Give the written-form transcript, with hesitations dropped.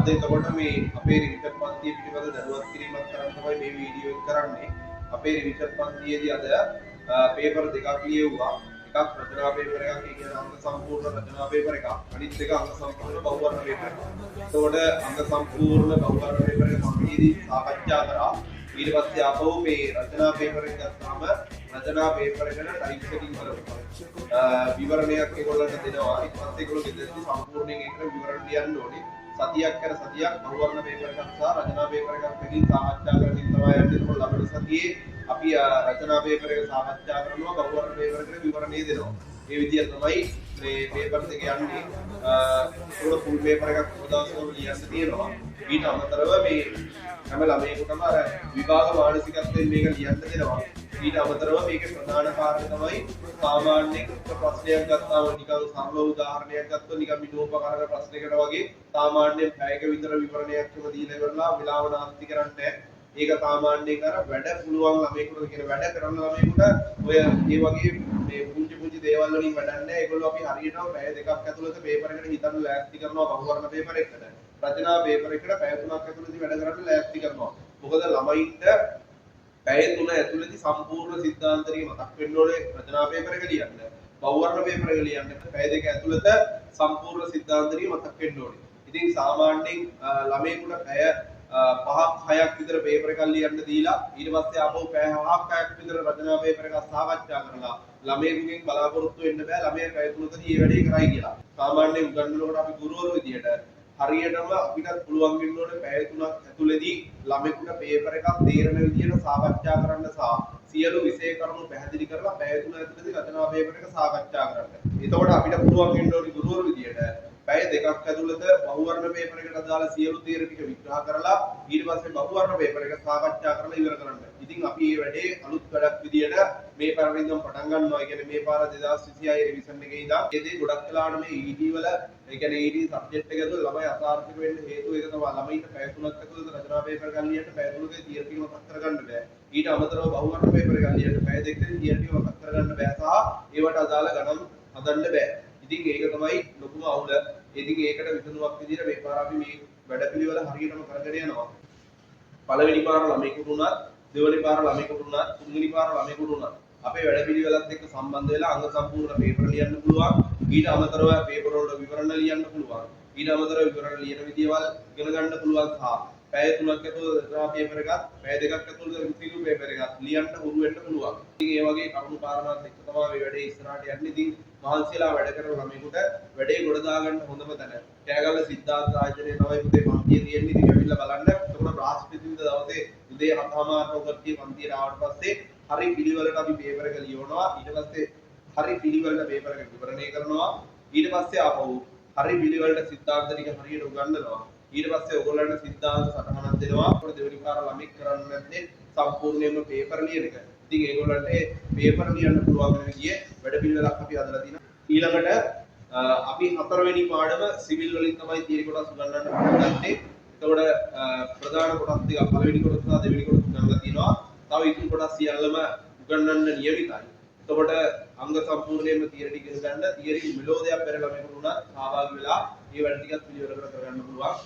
අද එතකොට මේ අපේ රිවිෂන් පන්තිය පිළිබඳ දැනුවත් කිරීමක් කරන්න තමයි මේ වීඩියෝ එක කරන්නේ. අපේ රිවිෂන් පන්තියේදී අද පේපර් දෙකක් ලියවුවා. එකක් රචනා පේපර් එකක්, ඒ කියන්නේ අංග සම්පූර්ණ රචනා පේපර් එකක්. අනිත් එක අංග සම්පූර්ණ බහුවර්ණ පේපර් එකක්. එතකොට අංග සම්පූර්ණ බහුවර්ණ පේපර් එක මමදී සාකච්ඡා කරා. ඊට පස්සේ ආපහු මේ රචනා පේපර් එක ගත්තාම රචනා පේපර් එකට ටයිප් සෙටින් කරනවා. විවරණයක් ඒගොල්ලන්ට දෙනවා. ඊට පස්සේ ඒගොල්ලෝ ගෙදරදී සම්පූර්ණයෙන් ඒක විවරණ ලියන්න ඕනේ. සතියක් කර සතියක් බහුවර්ණ පේපර් එකක් සහ රචනා පේපර් එකක් දෙකින් සාකච්ඡා කරමින් තමයි යන්නේ. ඒක ලබන සතියේ අපි රචනා පේපර් එක සාකච්ඡා කරනවා, බහුවර්ණ පේපර් එකට විවරණය දෙනවා. මේ විදිහට තමයි මේ පේපර් දෙක යන්නේ. ඒක ෆුල් පේපර් එකක් පොදවස්වල ලියන්න තියෙනවා. ඊට අමතරව මේ හැම ළමයෙකුටම අර විභාග මානසිකත්වයෙන් මේක ලියන්න දෙනවා. ඊට අමතරව මේකේ ප්‍රධාන කාරණය තමයි සාමාන්‍යයෙන් ප්‍රශ්නයක් ගත්තාම නිකන් සරල උදාහරණයක් ගත්තොත් නිකන් විනෝපකාරක ප්‍රශ්නයකට වගේ සාමාන්‍යයෙන් පැයක විතර විවරණයක්ම දීලා ඉවරලා විලාව නාස්ති කරන්නේ. ඒක සාමාන්‍යයෙන් අර වැඩ පුළුවන් ළමයෙකුට කියන වැඩ කරන ළමයෙකුට ඔය ඒ වගේ මේ පුංචි දේවල් වලින් වැඩක් නැහැ. ඒගොල්ලෝ අපි හරියටම පැය දෙකක් ඇතුළත පේපර් එකට හිතන්න ලෑස්ති කරනවා බහුවර්ණ පේපර් එකකට. රචනා පේපර් එකට පැය 3ක් ඇතුළතදී වැඩ කරන්න ලෑස්ති කරනවා. මොකද ළමයින්ට පැය 3 ඇතුළතදී සම්පූර්ණ සිද්ධාන්ත ටික මතක් වෙන්න ඕනේ රචනා පේපර් එක ලියන්න. බහුවර්ණ පේපර් එක ලියන්න පැය 2 ඇතුළත සම්පූර්ණ සිද්ධාන්ත ටික මතක් වෙන්න ඕනේ. ඉතින් සාමාන්‍යයෙන් ළමයෙකුට පැය 5ක් 6ක් විතර පේපර් එකක් ලියන්න දීලා ඊට පස්සේ ආපහු පැය 5ක් 6ක් විතර රචනා පේපර් එකක් සාකච්ඡා කරලා ළමයෙකුගෙන් බලාපොරොත්තු වෙන්න බෑ ළමයා පැය 3කදී මේ වැඩේ කරයි කියලා. සාමාන්‍යයෙන් උගන්වනකොට අපි ගුරුවරු විදියට හරියටම අපිට පුළුවන් වෙන්න ඕනේ පැය 3ක් ඇතුළතදී ළමයෙකුට පේපර් එකක් තේරෙන විදියට සාකච්ඡා කරන්න සහ සියලු විෂය කරුණු පැහැදිලි කරලා පැය 3 ඇතුළතදී රචනා පේපර් එක සාකච්ඡා කරන්න. එතකොට අපිට පුළුවන් වෙන්න ඕනේ ගුරුවරු විදියට පැය 2ක් ඇතුළත බහුවර්ණ පේපර් එකට අදාළ සියලු තීර ටික විග්‍රහ කරලා ඊට පස්සේ බහුවර්ණ පේපර් එක සාකච්ඡා කරලා ඉවර කරන්න. ඉතින් අපි මේ වැඩේ අලුත් වැඩක් විදියට මේ පාරේ ඉඳන් පටන් ගන්නවා. ඒ කියන්නේ මේ පාර 2026 රිවිෂන් එකේ ඉඳන් ඒ දේ ගොඩක් වෙලාවට මේ ED වල ඒ කියන්නේ ED සබ්ජෙක්ට් එක ඇතුළේ ළමයි අසාර්ථක වෙන්න හේතුව ඒක තමයි ළමයින්ට පැය 3ක් ඇතුළත රචනා පේපර් ගන්න ලියන්න පැය 3කේ තීර ටික මතක් කරගන්න බෑ. ඊට අමතරව බහුවර්ණ පේපර් ගන්න ලියන්න පැය 2කේ තීර ටික මතක් කරගන්න බෑ සහ ඒවට අදාළ ගණන් හදන්න බෑ. ඉතින් ඒක තමයි ලොකුම අවුල. ඉතින් ඒකට විසඳුමක් විදිහට මේ පාර අපි මේ වැඩපිළිවෙල හරියටම කරගෙන යනවා. පළවෙනි පාර ළමයෙකුට උනත්, දෙවෙනි පාර ළමයෙකුට උනත්, තුන්වෙනි පාර ළමයෙකුට උනත් අපේ වැඩපිළිවෙලත් එක්ක සම්බන්ධ වෙලා අංග සම්පූර්ණ පේපර් ලියන්න පුළුවන්. ඊට අමතරව පේපර් වල විවරණ ලියන්න පුළුවන්. ඊට අමතරව විවරණ ලියන විදියවල් ඉගෙන ගන්න පුළුවන් සහ පැය 3ක් ඇතුළත රචනා පේපර් එකක්, පැය 2ක් ඇතුළත රිසිව් පේපර් එකක් ලියන්න හුරු වෙන්න පුළුවන්. ඉතින් ඒ වගේ කරුණු කාරණාත් එක්ක තමයි මේ වැඩේ ඉස්සරහට යන්නේ. ඉතින් මහන්සියලා වැඩ කරන ළමයෙකුට වැඩේ ගොඩ දාගන්න හොඳම තැන. කෑගල්ල සිද්ධාර්ථ ආයතනයේ තමයි පුතේ පන්තිය තියෙන්නේ. ඉතින් ඇවිල්ලා බලන්න. එතකොට බ්‍රහස්පතින්ද දවසේ උදේ 7:00 කට්ටිය පන්තියට ආවට පස්සේ හරි පිළිවෙලට අපි පේපර් එක ලියවනවා. ඊට පස්සේ හරි පිළිවෙලට පේපර් එක විවරණය කරනවා. ඊට පස්සේ ආපහු හරි පිළිවෙලට සිද්ධාන්ත ටික හරියට උගන්වනවා. ඊට පස්සේ ඔයගොල්ලන්ට සිද්ධාන්ත සටහනක් දෙනවා. අපිට දෙවෙනි පාර ළමෙක් කරන්න නැත්නම් සම්පූර්ණයෙන්ම පේපර් ලියන එක. ඉතින් ඒගොල්ලන්ට පේපර් ලියන්න පුළුවන් වෙන විදිය වැඩ පිළිවෙලක් අපි හදලා තිනවා. ඊළඟට අපි හතරවෙනි පාඩම සිවිල් වලින් තමයි තීර කොටස් උගන්වන්න ගන්නේ. එතකොට ප්‍රධාන කොටස් ටික පළවෙනි කොටස සහ දෙවෙනි කොටස උගන්වලා තිනවා. තව ඉතුරු කොටස් සියල්ලම උගන්වන්න නියමිතයි. එතකොට අංග සම්පූර්ණයෙන්ම තීර ටික ගන්න තියරි මෙලෝදයක් පෙරලා මේකට උනත් සහභාගී වෙලා මේ වැඩ ටිකත් පිළිවෙලකට කරගන්න පුළුවන්.